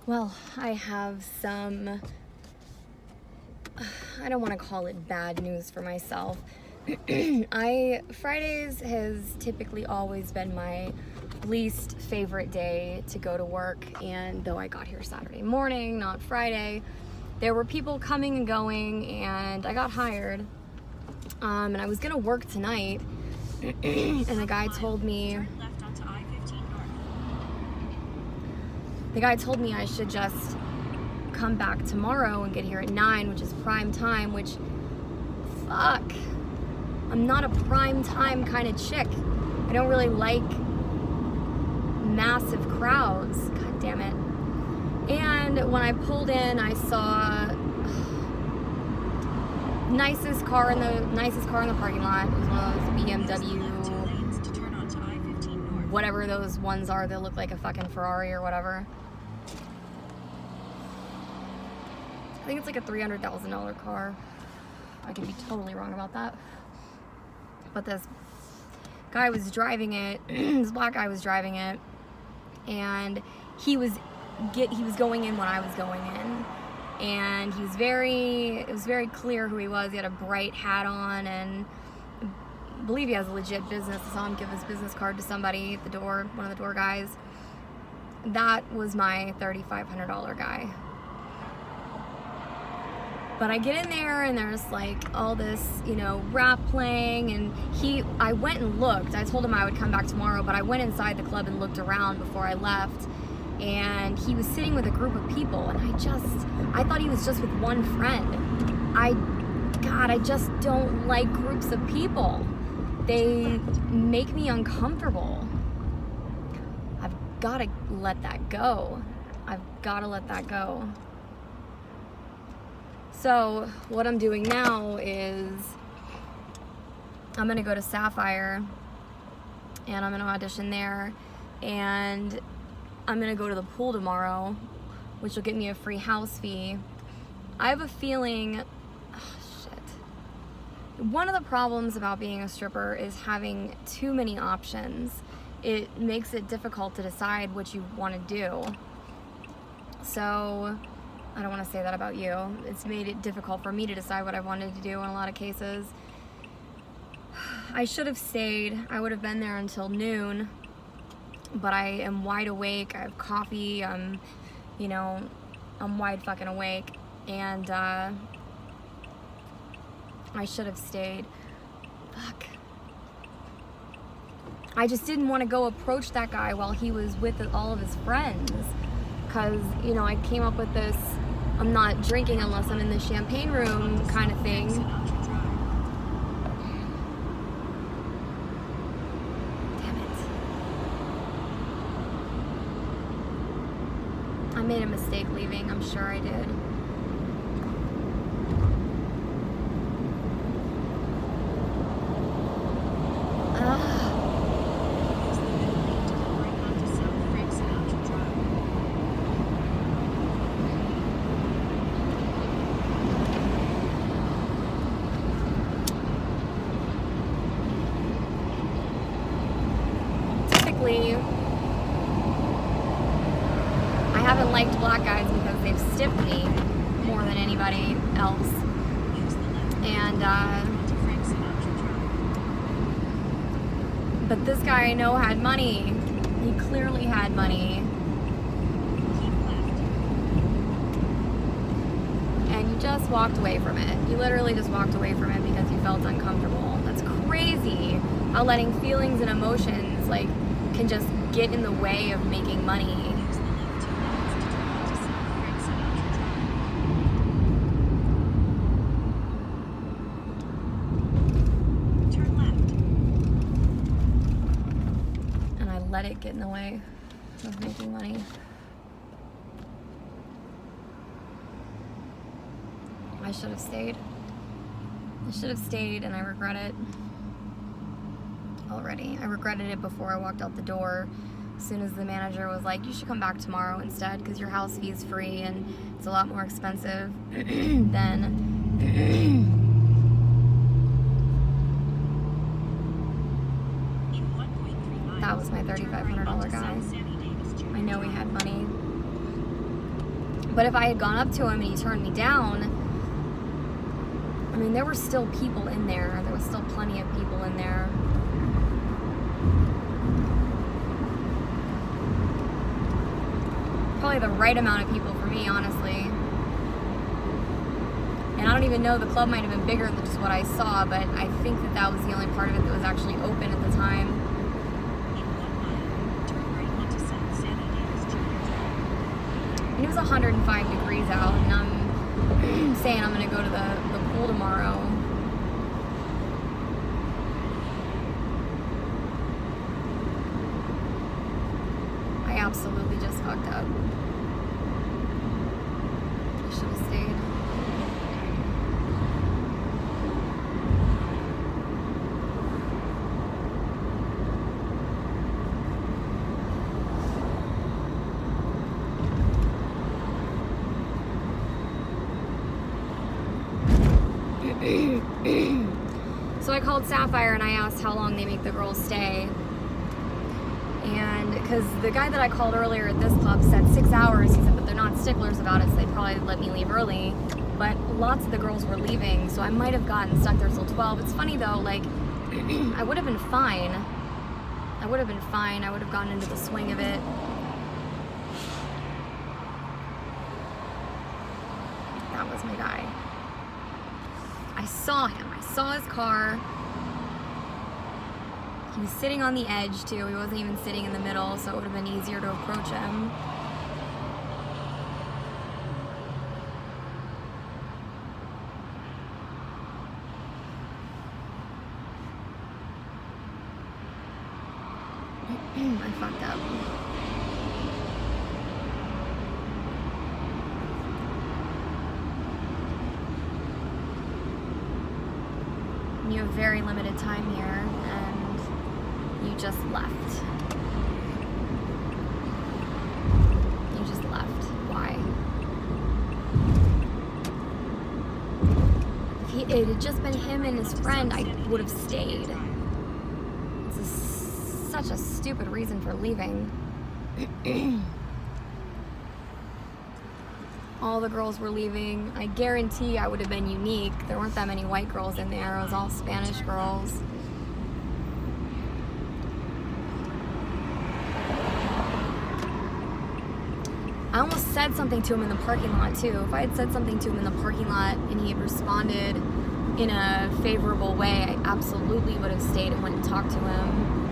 Well, I have some, I don't want to call it bad news for myself. Fridays has typically always been my least favorite day to go to work, and though I got here Saturday morning, not Friday, there were people coming and going, and I got hired, and I was gonna work tonight, and the guy told me I should just come back tomorrow and get here at 9, which is prime time, which, fuck, I'm not a prime time kind of chick. I don't really like massive crowds. God damn it. And when I pulled in, I saw nicest car in the parking lot. It was one of those BMW, whatever those ones are that look like a fucking Ferrari or whatever. I think it's like a $300,000 car. I could be totally wrong about that. But this guy was driving it, this black guy was driving it, and he was going in when I was going in, and it was very clear who he was. He had a bright hat on, and I believe he has a legit business. I saw him give his business card to somebody at the door, one of the door guys. That was my $3,500 guy. But I get in there, and there's like all this, rap playing, and I went and looked. I told him I would come back tomorrow, but I went inside the club and looked around before I left, and he was sitting with a group of people, and I thought he was just with one friend. I just don't like groups of people. They make me uncomfortable. I've got to let that go. So what I'm doing now is I'm going to go to Sapphire, and I'm going to audition there, and I'm going to go to the pool tomorrow, which will get me a free house fee. I have a feeling, one of the problems about being a stripper is having too many options. It makes it difficult to decide what you want to do. So I don't want to say that about you. It's made it difficult for me to decide what I wanted to do in a lot of cases. I should have stayed. I would have been there until noon, but I am wide awake. I have coffee. I'm wide fucking awake, and I should have stayed. Fuck. I just didn't want to go approach that guy while he was with all of his friends, because, I came up with this I'm not drinking unless I'm in the champagne room kind of thing. Damn it. I made a mistake leaving, I'm sure I did. I haven't liked black guys because they've stiffed me more than anybody else. And, but this guy I know had money. He clearly had money. And you just walked away from it. You literally just walked away from it because you felt uncomfortable. That's crazy how letting feelings and emotions can just get in the way of making money. Turn left. And I let it get in the way of making money. I should have stayed. And I regret it already. I regretted it before I walked out the door. As soon as the manager was like, you should come back tomorrow instead because your house fee is free and it's a lot more expensive than that was my $3,500 guy. I know he had money. But if I had gone up to him and he turned me down, I mean, there were still people in there. There was still plenty of people in there. Probably the right amount of people for me, honestly. And I don't even know, the club might have been bigger than just what I saw, but I think that that was the only part of it that was actually open at the time. And it was 105 degrees out, and I'm saying I'm going to go to the pool tomorrow. I absolutely just fucked up. I should have stayed. So I called Sapphire and I asked how long they make the girls stay. And because the guy that I called earlier at this club said 6 hours, he said, but they're not sticklers about it, so they'd probably let me leave early. But lots of the girls were leaving, so I might have gotten stuck there till 12. It's funny though, like, I would have been fine. I would have been fine. I would have gotten into the swing of it. That was my guy. I saw him. I saw his car. He was sitting on the edge too. He wasn't even sitting in the middle, so it would have been easier to approach him. I fucked up. You have very limited time here, and you just left. You just left. Why? If it had just been him and his friend, I would have stayed. Such a stupid reason for leaving. All the girls were leaving. I guarantee I would have been unique. There weren't that many white girls in there. It was all Spanish girls. I almost said something to him in the parking lot too. If I had said something to him in the parking lot and he had responded in a favorable way, I absolutely would have stayed and went and talked to him.